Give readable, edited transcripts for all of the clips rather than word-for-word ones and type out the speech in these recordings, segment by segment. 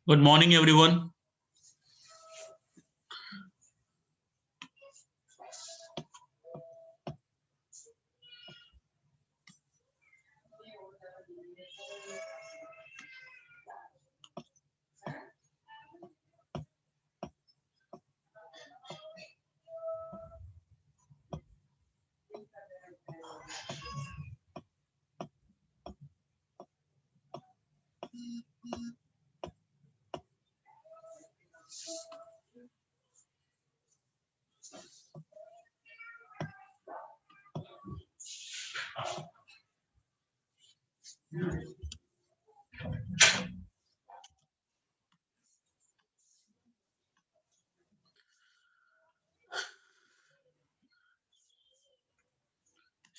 Good morning, everyone.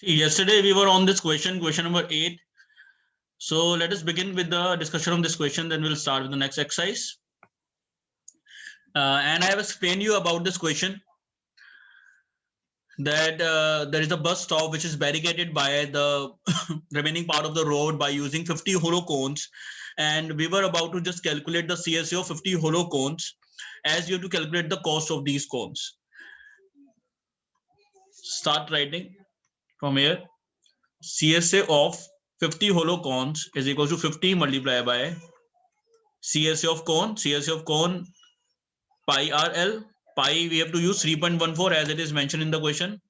Yesterday we were on this question number 8. So let us begin with the discussion of this question, then we'll start with the next exercise. And I have explained you about this question that there is a bus stop which is barricaded by the remaining part of the road by using 50 hollow cones, and we were about to just calculate the CSA of 50 hollow cones, as you have to calculate the cost of these cones. Start writing from here. CSA of 50 hollow cones is equal to 50 multiplied by CSA of cone pi RL. Pi we have to use 3.14 as it is mentioned in the question.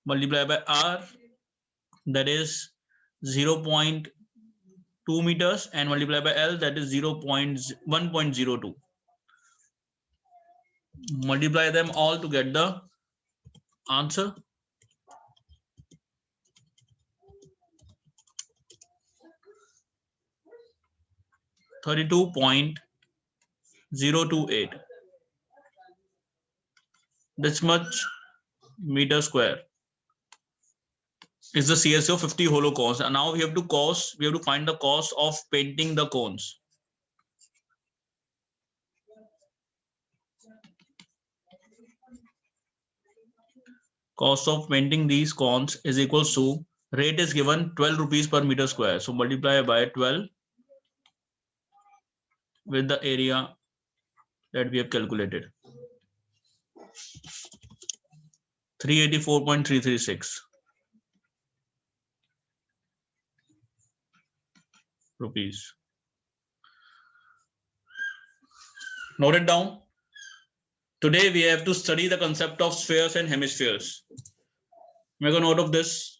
Multiply by R, that is 0.2 meters, and multiply by L, that is 1.02. Multiply them all to get the answer. $32.028. This much meter square is the CSA of 50 hollow cones. And now we have to find the cost of painting the cones. Cost of painting these cones is equal to, rate is given 12 rupees per meter square. So multiply by 12 with the area that we have calculated. 384.336 rupees. Note it down. Today we have to study the concept of spheres and hemispheres. Make a note of this.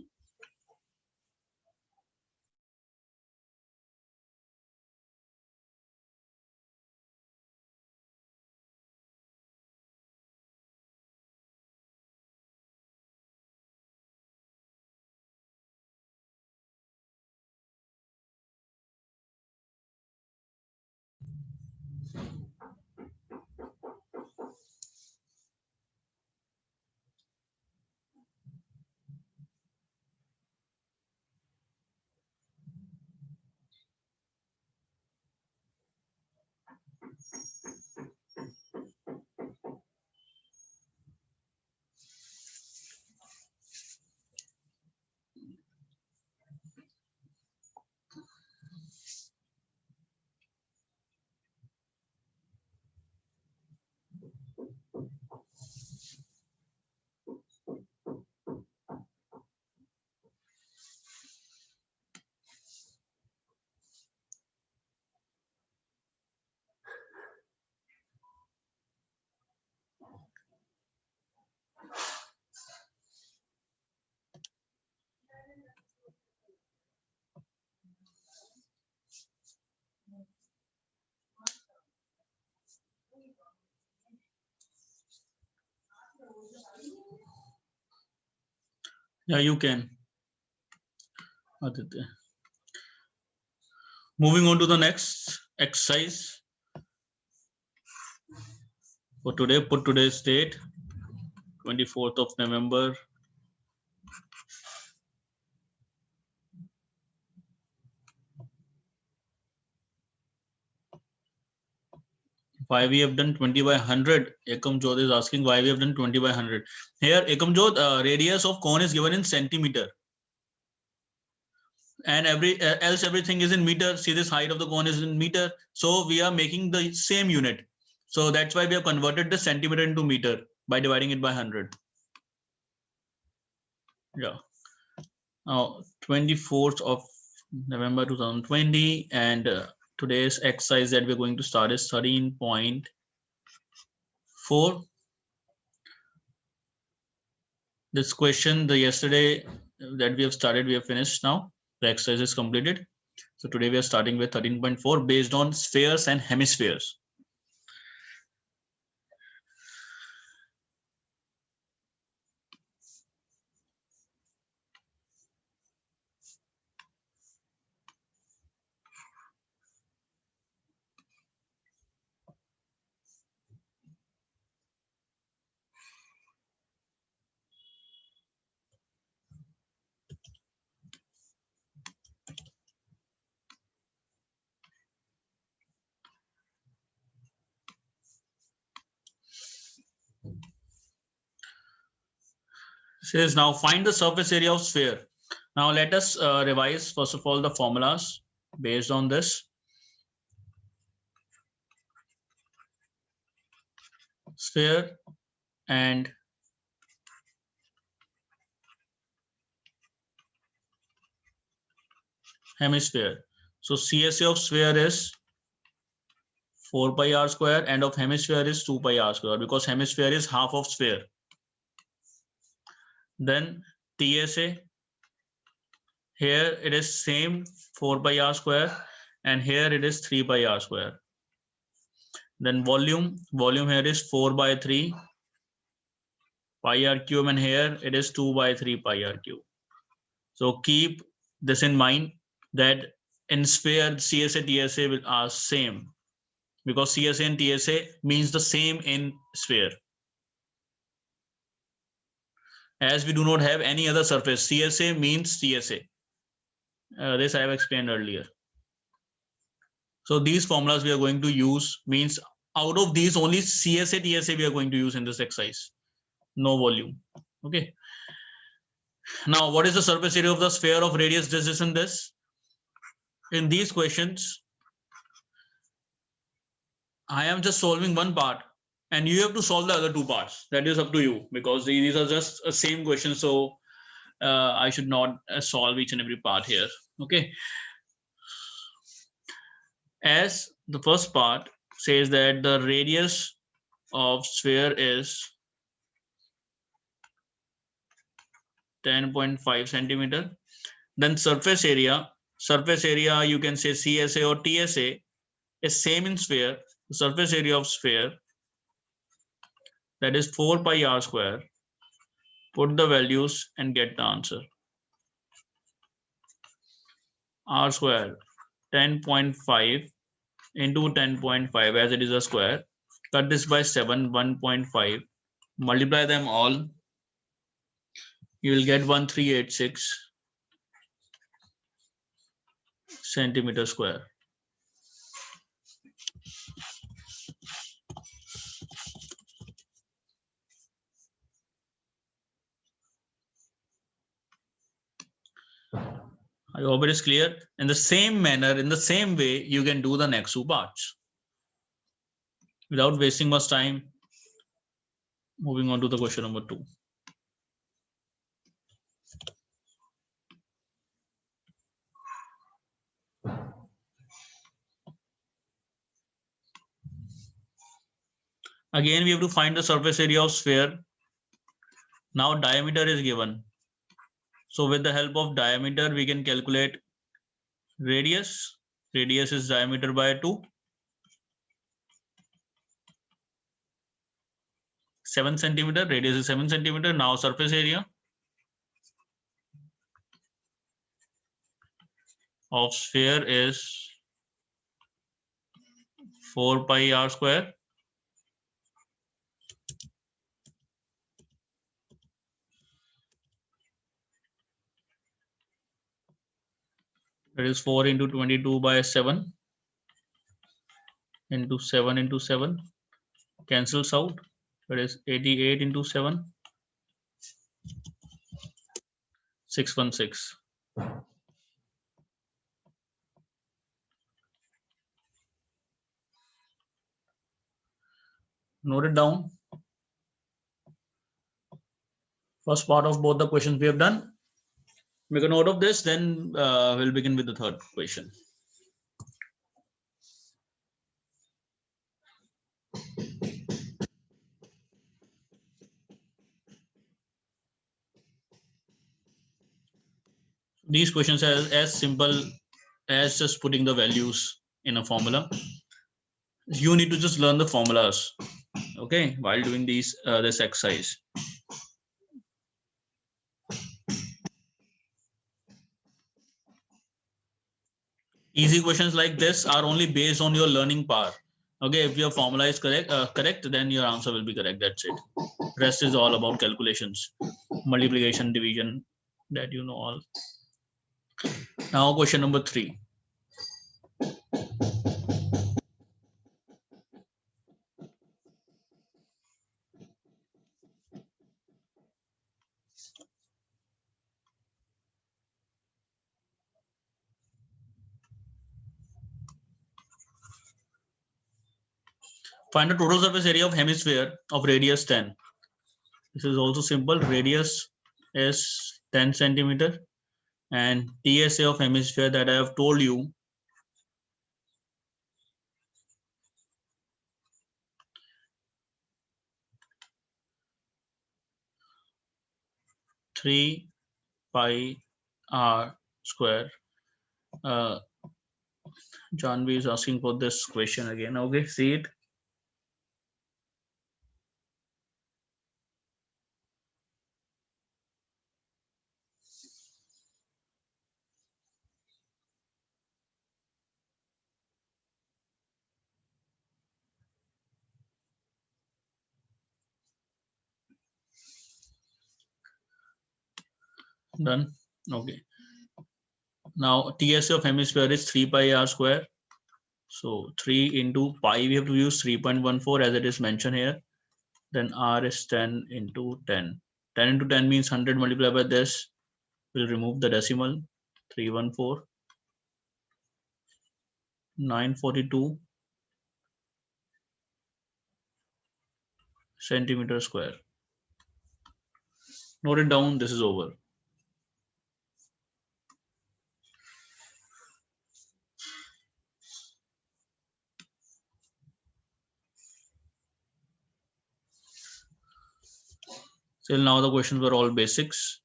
Yeah, you can. Aditya. Moving on to the next exercise for today. Put today's date, 24th of November. Why we have done 20 by 100? Ekam Jod is asking why we have done 20 by 100. Here, Ekam Jod, radius of cone is given in centimeter. And else everything is in meter. See, this height of the cone is in meter. So we are making the same unit. So that's why we have converted the centimeter into meter by dividing it by 100. Yeah. Now, 24th of November 2020, and today's exercise that we're going to start is 13.4. This question, the yesterday that we have started, we have finished now. The exercise is completed. So today we are starting with 13.4 based on spheres and hemispheres. Says now find the surface area of sphere. Now let us revise first of all the formulas based on this. Sphere and hemisphere. So CSA of sphere is 4 pi r square and of hemisphere is 2 pi r square because hemisphere is half of sphere. Then TSA, here it is same 4 pi r square and here it is 3 pi r square. Then volume here is 4 by 3 pi r cube and here it is 2 by 3 pi r cube. So keep this in mind that in sphere CSA TSA are same because CSA and TSA means the same in sphere. As we do not have any other surface, CSA means CSA. This I have explained earlier. So these formulas we are going to use means out of these only CSA TSA we are going to use in this exercise. No volume. Okay. Now what is the surface area of the sphere of radius this and this? In these questions, I am just solving one part and you have to solve the other two parts. That is up to you because these are just a same question. So I should not solve each and every part here. Okay. As the first part says that the radius of sphere is 10.5 centimeter. Then surface area you can say CSA or TSA is same in sphere. The surface area of sphere, that is 4 pi r square. Put the values and get the answer. R square 10.5 into 10.5 as it is a square. Cut this by 7, 1.5. Multiply them all. You will get 1386 centimeter square. I hope it is clear. In the same manner, in the same way, you can do the next two parts. Without wasting much time, moving on to the question number 2. Again, we have to find the surface area of sphere. Now diameter is given. So with the help of diameter, we can calculate radius. Radius is diameter by 2. 7 centimeter. Radius is 7 centimeter. Now surface area. of sphere is 4 pi r square. That is 4 into 22 by 7 into 7 into 7 cancels out. That is 88 into 7, 616. Note it down. First part of both the questions we have done. Make a note of this, then we'll begin with the third question. These questions are as simple as just putting the values in a formula. You need to just learn the formulas, okay, while doing these this exercise. Easy questions like this are only based on your learning power. Okay, if your formula is correct, then your answer will be correct. That's it. Rest is all about calculations, multiplication, division, that you know all. Now question number 3. Find the total surface area of hemisphere of radius 10. This is also simple. Radius is 10 centimeter and TSA of hemisphere that I have told you 3 pi r square. Janvi is asking for this question again. Okay, see it. Done. Okay. Now TSA of hemisphere is 3 pi r square. So 3 into pi, we have to use 3.14 as it is mentioned here. Then r is 10 into 10. 10 into 10 means 100 multiplied by this. We'll remove the decimal. 314. 942 centimeter square. Note it down. This is over. Till now the questions were all basics.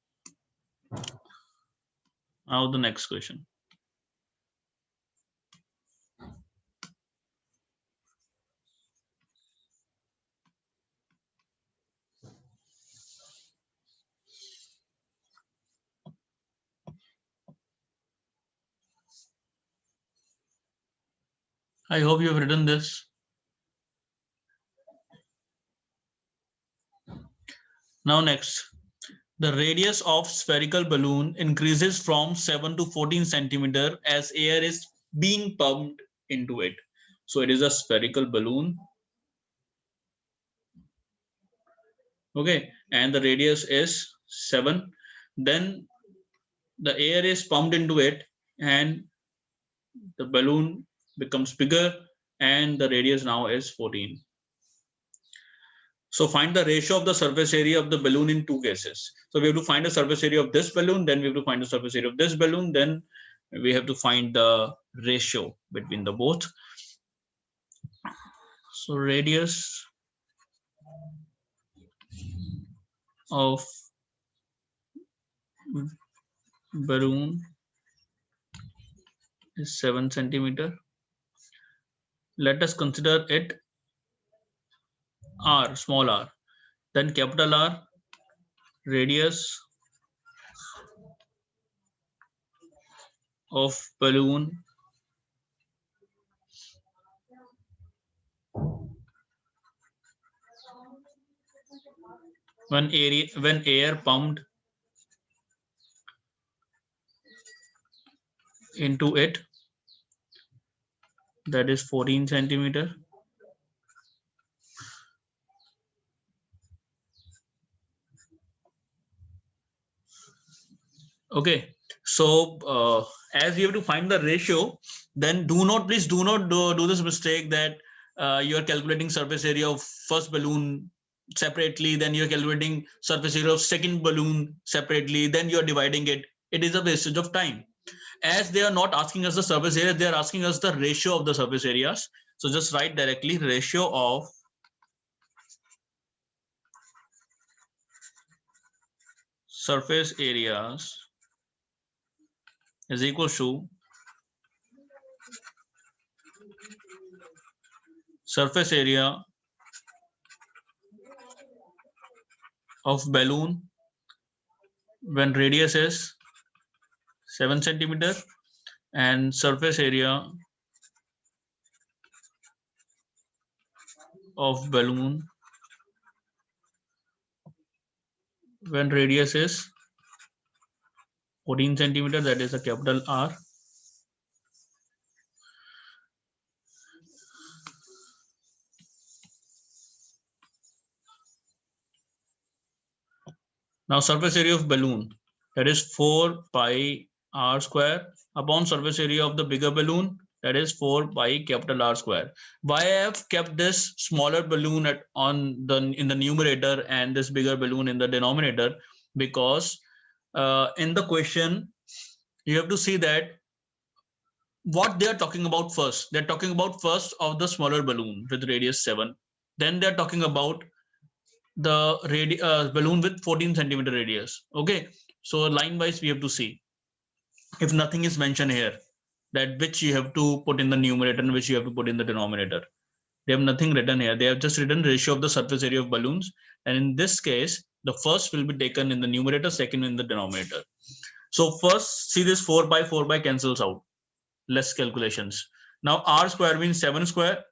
Now the next question. I hope you have written this. Now next, the radius of spherical balloon increases from 7 to 14 centimeter as air is being pumped into it. So it is a spherical balloon. Okay, and the radius is 7. Then the air is pumped into it and the balloon becomes bigger and the radius now is 14. So find the ratio of the surface area of the balloon in two cases. So we have to find the surface area of this balloon, then we have to find the surface area of this balloon, then we have to find the ratio between the both. So radius of balloon is 7 centimeter. Let us consider it r, small r. Then capital R, radius of balloon when air pumped into it, that is 14 centimeter. Okay, so as you have to find the ratio, then please do not do this mistake that you are calculating surface area of first balloon separately, then you are calculating surface area of second balloon separately, then you are dividing it. It is a wastage of time. As they are not asking us the surface area, they are asking us the ratio of the surface areas. So just write directly ratio of surface areas is equal to surface area of balloon when radius is 7 centimeter and surface area of balloon when radius is 14 centimeter, that is a capital R. Now surface area of balloon, that is 4 pi r square upon surface area of the bigger balloon, that is 4 pi capital R square. Why I have kept this smaller balloon in the numerator and this bigger balloon in the denominator? Because in the question you have to see that what they are talking about first. They're talking about first of the smaller balloon with radius 7. Then they're talking about the balloon with 14 centimeter radius. Okay, so line wise we have to see if nothing is mentioned here, that which you have to put in the numerator and which you have to put in the denominator. They have nothing written here. They have just written ratio of the surface area of balloons, and in this case the first will be taken in the numerator, second in the denominator. So first see, this 4 by 4 by cancels out, less calculations. Now r square means 7 square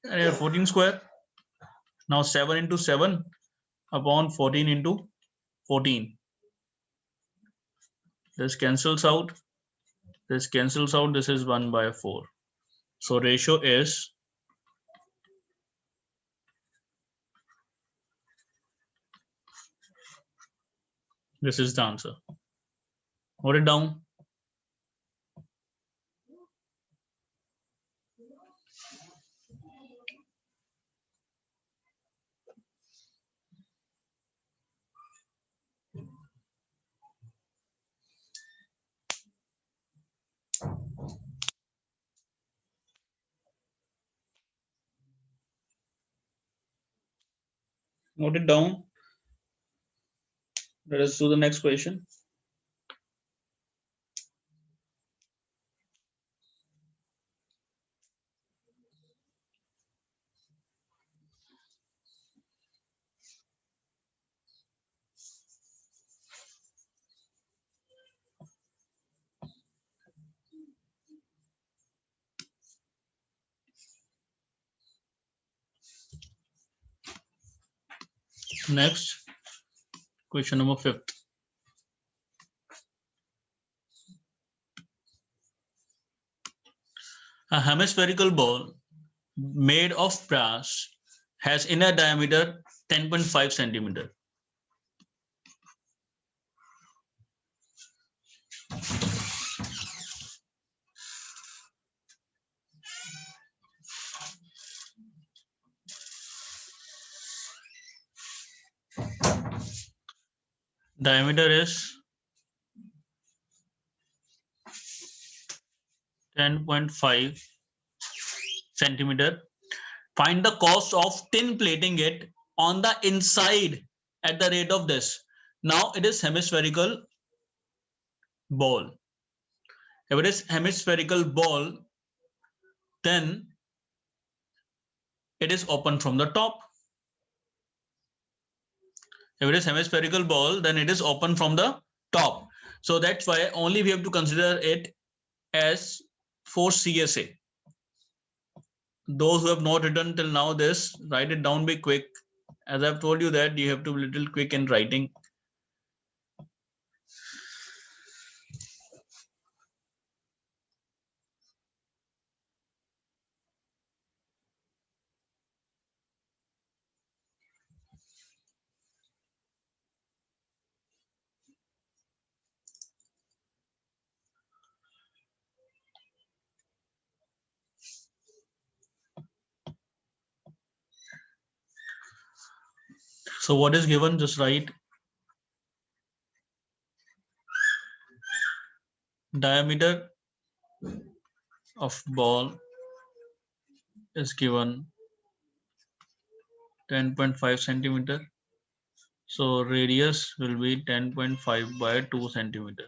and here 14 square. Now 7 into 7 upon 14 into 14. This cancels out. This cancels out. This is 1 by 4. So ratio is this is the answer. Note it down. Note it down. Let us do the next question. Next, question number 5th. A hemispherical ball made of brass has inner diameter 10.5 centimeter. Diameter is 10.5 centimeter. Find the cost of tin plating it on the inside at the rate of this. Now it is hemispherical ball. If it is hemispherical ball, then it is open from the top. If it is hemispherical ball, then it is open from the top. So that's why only we have to consider it as for CSA. Those who have not written till now this, write it down, be quick. As I've told you that you have to be little quick in writing. So what is given, just write diameter of ball is given 10.5 centimeter. So radius will be 10.5 by 2 centimeter.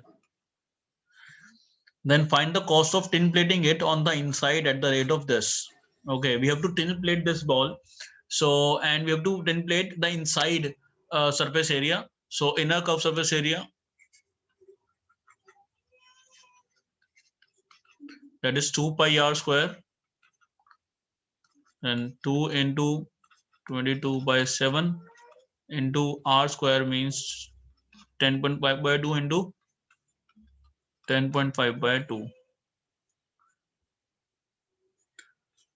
Then find the cost of tin plating it on the inside at the rate of this. Okay, we have to tin plate this ball. So, and we have to tin plate the inside surface area. So inner curve surface area, that is 2 pi r square, and 2 into 22 by 7 into r square means 10.5 by 2 into 10.5 by 2.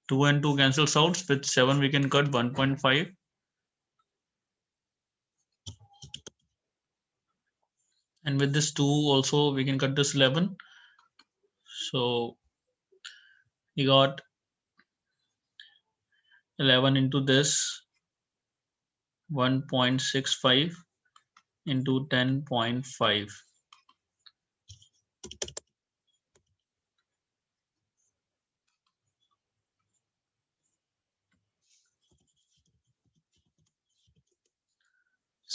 2 and 2 cancels out. With 7 we can cut 1.5. And with this 2 also we can cut this 11. So we got 11 into this 1.65 into 10.5.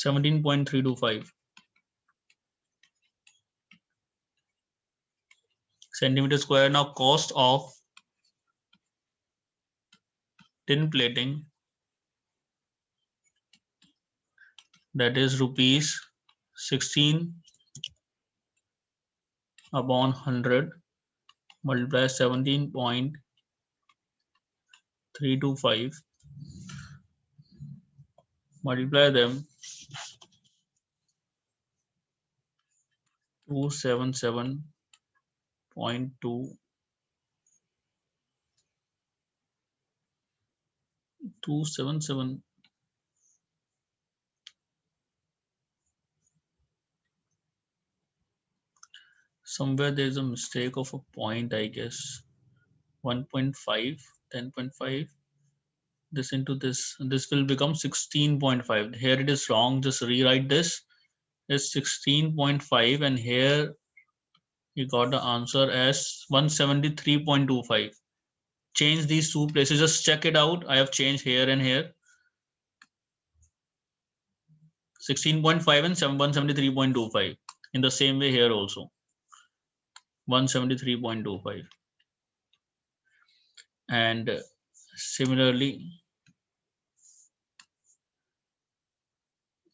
$17.325 centimeter square. Now cost of tin plating, that is rupees 16 upon 100 multiply 17.325, multiply them 277.2 277. Somewhere there is a mistake of a point, I guess. 1.5, 10.5, this into this will become 16.5. Here it is wrong, just rewrite this. It's 16.5 and here you got the answer as 173.25. Change these two places, just check it out. I have changed here and here. 16.5 and 173.25. In the same way here also 173.25. And similarly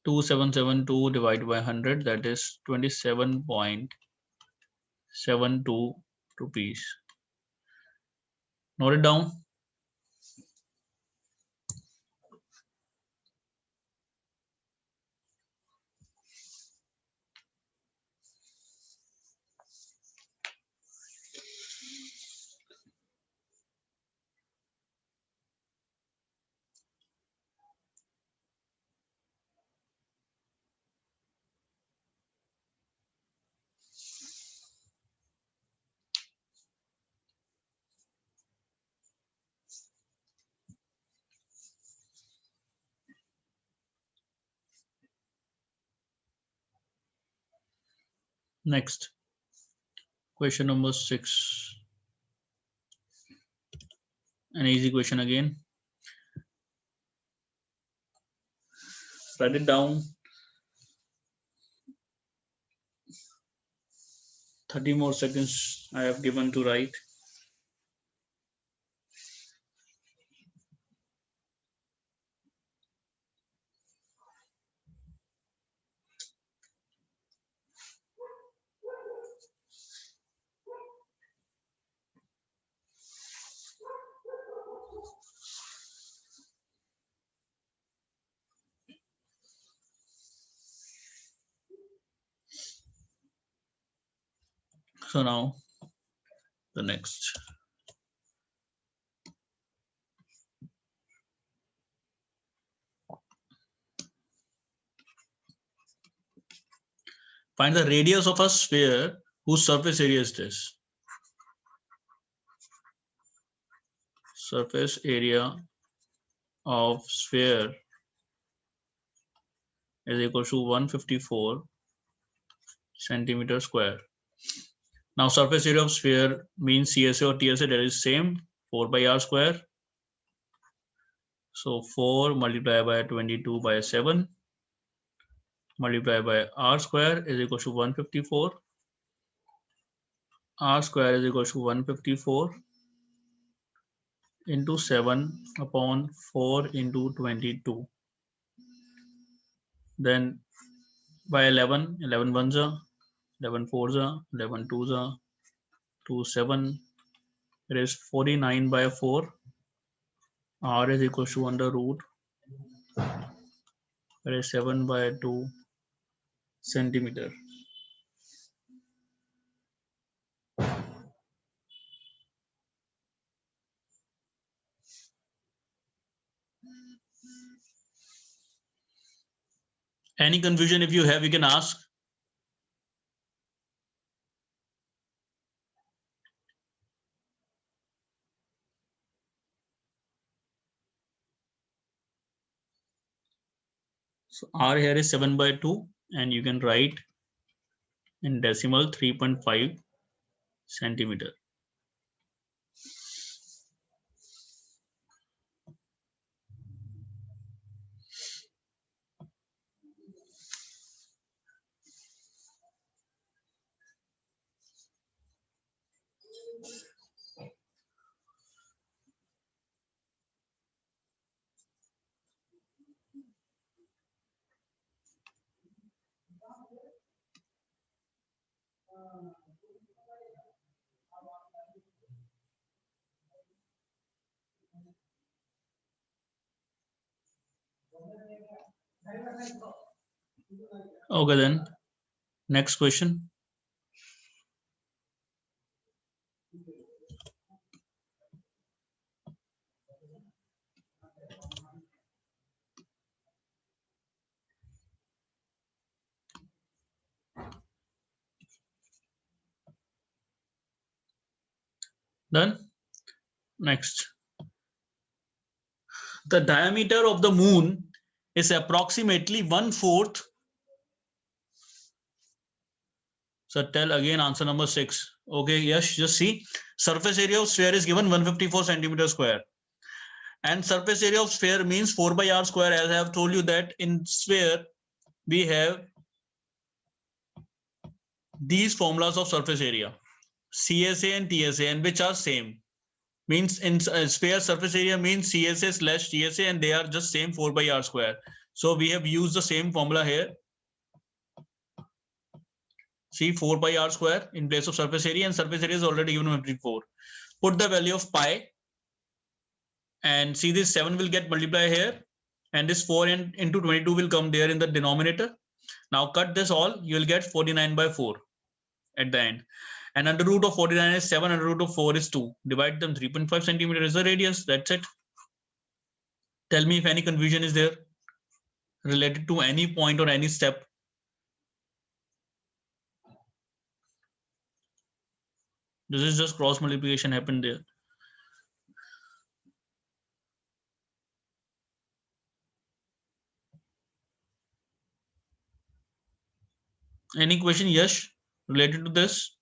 2772 divided by 100, that is 27.72 rupees. Note it down. Next, question number 6. An easy question again. Write it down. 30 more seconds I have given to write. So now the next. Find the radius of a sphere whose surface area is this. Surface area of sphere is equal to 154 centimeter square. Now surface area of sphere means CSA or TSA, that is same, 4 by r square. So 4 multiplied by 22 by 7 multiplied by r square is equal to 154. R square is equal to 154 into 7 upon 4 into 22. Then by 11, 11 ones are, 11 fours are, 11 twos are, 2 7. It is 49 by 4. R is equal to under root. It is 7 by 2 centimeter. Any confusion if you have, you can ask. So R here is 7 by 2 and you can write in decimal 3.5 centimeter. Okay, then next question. Done. Next. The diameter of the moon is approximately 1/4. So tell again answer number 6. Okay, yes, just see. Surface area of sphere is given 154 centimeter square. And surface area of sphere means 4 by r square. As I have told you that in sphere, we have these formulas of surface area, CSA and TSA, and which are same. Means in sphere surface area means CSA slash TSA, and they are just same 4 by r square. So we have used the same formula here. See 4 by r square in place of surface area, and surface area is already given 54. Put the value of pi, and see this 7 will get multiplied here, and this 4 into 22 will come there in the denominator. Now cut this all, you will get 49 by 4 at the end. And under root of 49 is 7, under root of 4 is 2. Divide them, 3.5 centimeter is the radius. That's it. Tell me if any confusion is there related to any point or any step. This is just cross multiplication happened there. Any question, Yash, related to this?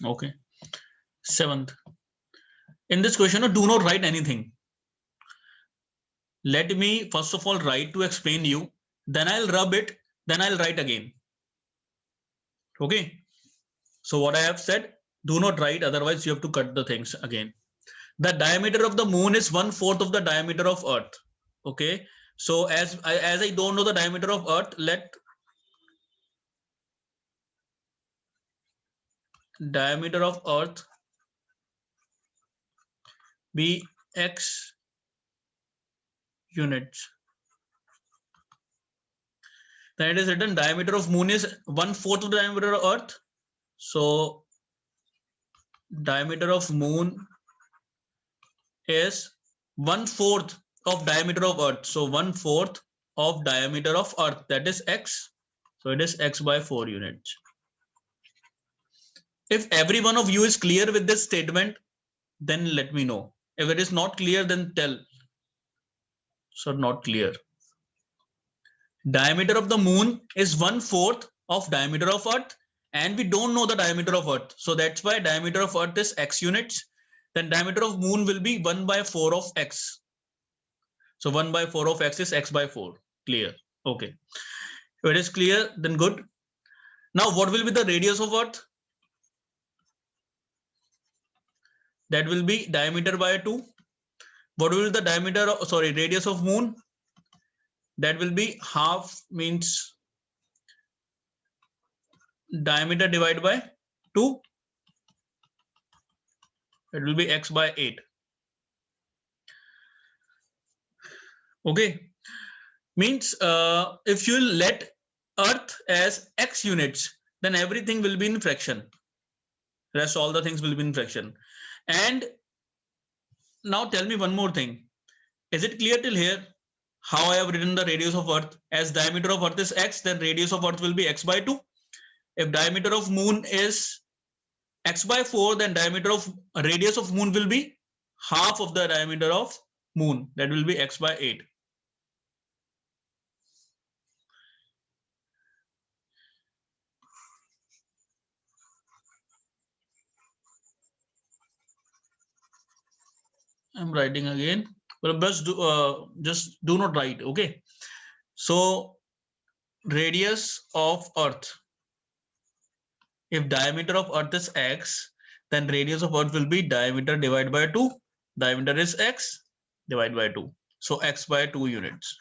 Okay. 7th. In this question, do not write anything. Let me first of all write to explain you. Then I'll rub it. Then I'll write again. Okay. So what I have said, do not write. Otherwise, you have to cut the things again. The diameter of the moon is 1/4 of the diameter of Earth. Okay. So as I don't know the diameter of Earth, let diameter of Earth be x units. Then it is written diameter of moon is 1/4 of the diameter of earth. So diameter of moon is 1/4 of diameter of earth. So 1/4 of diameter of earth, that is x. So it is x by 4 units. If every one of you is clear with this statement, then let me know. If it is not clear, then tell. So not clear. Diameter of the moon is 1/4 of diameter of earth, and we don't know the diameter of earth. So that's why diameter of earth is x units. Then diameter of moon will be 1/4 of x. So 1/4 of x is x by 4. Clear? Okay. If it is clear, then good. Now what will be the radius of earth? That will be diameter by 2. What will be the diameter of, sorry, radius of moon? That will be half, means diameter divided by 2. It will be x by 8. Okay. Means if you let earth as x units, then everything will be in fraction. Rest all the things will be in fraction. And now tell me one more thing. Is it clear till here? How I have written the radius of earth? As diameter of earth is x, then radius of earth will be x by 2. If diameter of moon is x by 4, then diameter of radius of moon will be half of the diameter of moon. That will be x by 8. I'm writing again. But just do not write. Okay. So radius of earth. If diameter of earth is x, then radius of earth will be diameter divided by 2. Diameter is x divided by 2. So x by 2 units.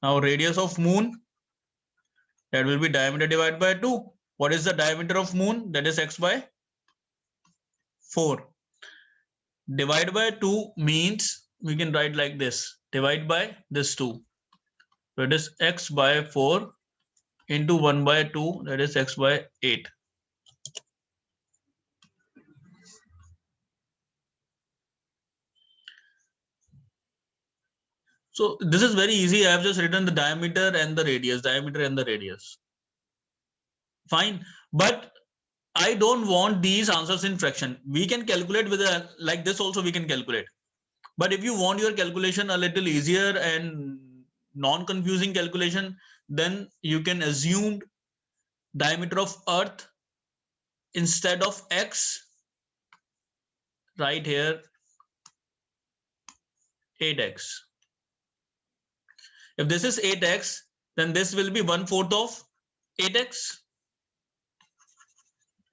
Now radius of moon, that will be diameter divided by 2. What is the diameter of moon? That is x by 4. Divide by 2 means we can write like this. Divide by this 2. So it is x by 4 into 1 by 2, that is x by 8. So this is very easy. I have just written the diameter and the radius, diameter and the radius. Fine. But I don't want these answers in fraction. We can calculate with a, like this also we can calculate. But if you want your calculation a little easier and non-confusing calculation, then you can assume diameter of earth instead of x, right here 8x. If this is 8x, then this will be 1/4 of 8x,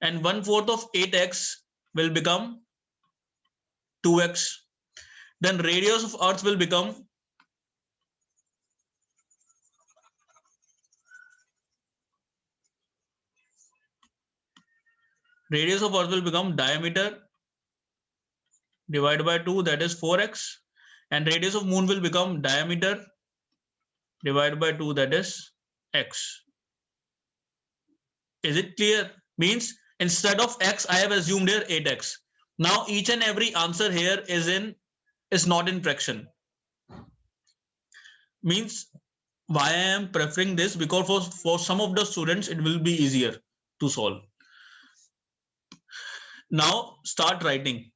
and 1/4 of 8x will become 2x. Then radius of earth will become diameter divided by 2, that is 4x, and radius of moon will become diameter divided by 2, that is x. Is it clear? Means instead of x, I have assumed here 8x. Now each and every answer here is not in fraction. Means why I am preferring this, because for some of the students it will be easier to solve. Now start writing.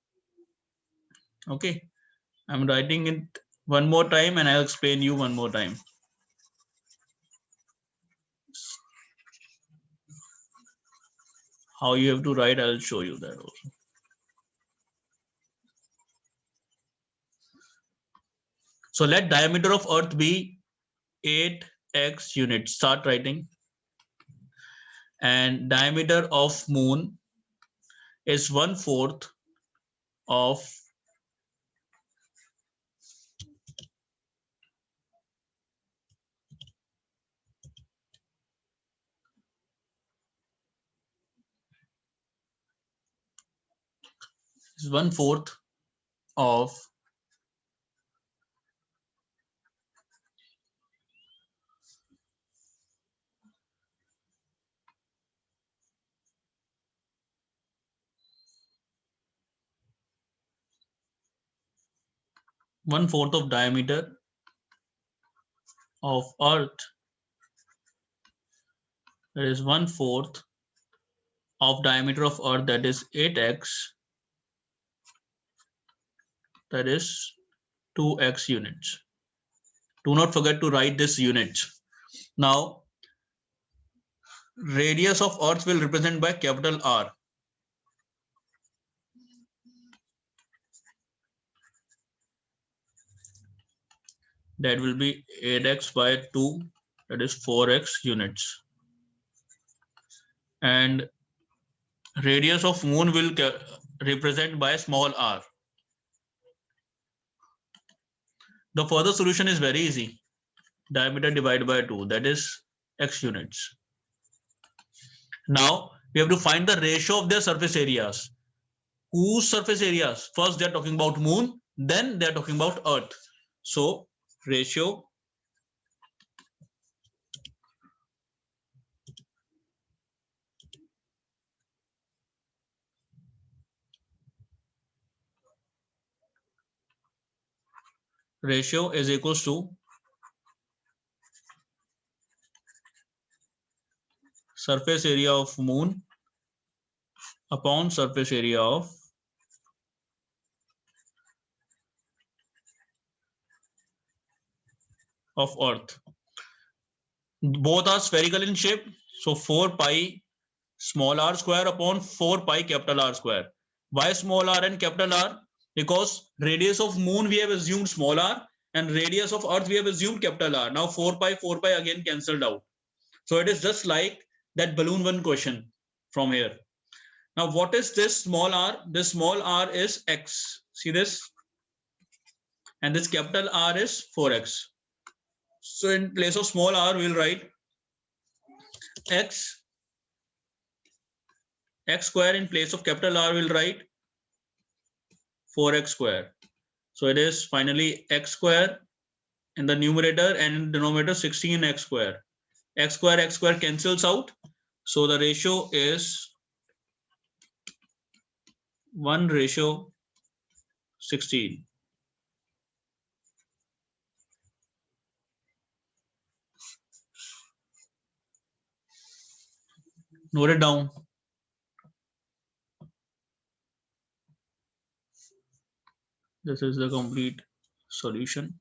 Okay, I'm writing it one more time and I'll explain you one more time. How you have to write, I'll show you that also. So let diameter of earth be 8x units. Start writing. And diameter of moon is 1/4 of 1/4 of 1/4 of diameter of Earth, that is 1/4 of diameter of Earth, that is 8x, that is 2x units. Do not forget to write this units. Now, radius of Earth will represent by capital R. That will be 8x by 2, that is 4x units. And radius of moon will represent by small r. The further solution is very easy. Diameter divided by 2, that is x units. Now we have to find the ratio of their surface areas. Whose surface areas? First they are talking about moon, then they are talking about Earth. So ratio is equals to surface area of moon upon surface area of Earth. Both are spherical in shape, so 4 pi small r square upon 4 pi capital R square. Why small r and capital R? Because radius of moon we have assumed small r and radius of Earth we have assumed capital R. Now 4 pi again cancelled out. So it is just like that balloon one question from here. Now what is this small r? This small r is x. See this? And this capital R is 4x. So in place of small r, we'll write x square. In place of capital R, we'll write 4x square. So it is finally x square in the numerator and in the denominator 16x square. X square cancels out. So the ratio is 1:16. Note it down. This is the complete solution.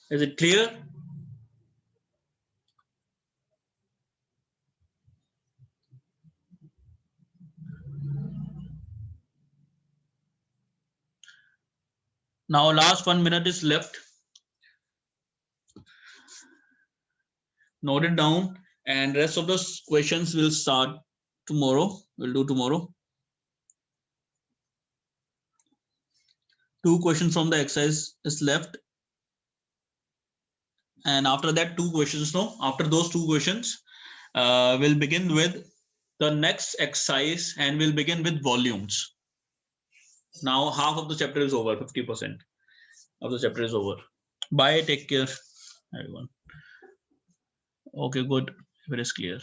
Is it clear? Now last 1 minute is left. Note it down, and rest of the questions will start tomorrow. We'll do tomorrow. 2 questions from the exercise is left. And after that 2 questions, no, after those 2 questions, we'll begin with the next exercise and we'll begin with volumes. Now half of the chapter is over, 50% of the chapter is over. Bye, take care, everyone. Okay, good, if it is clear.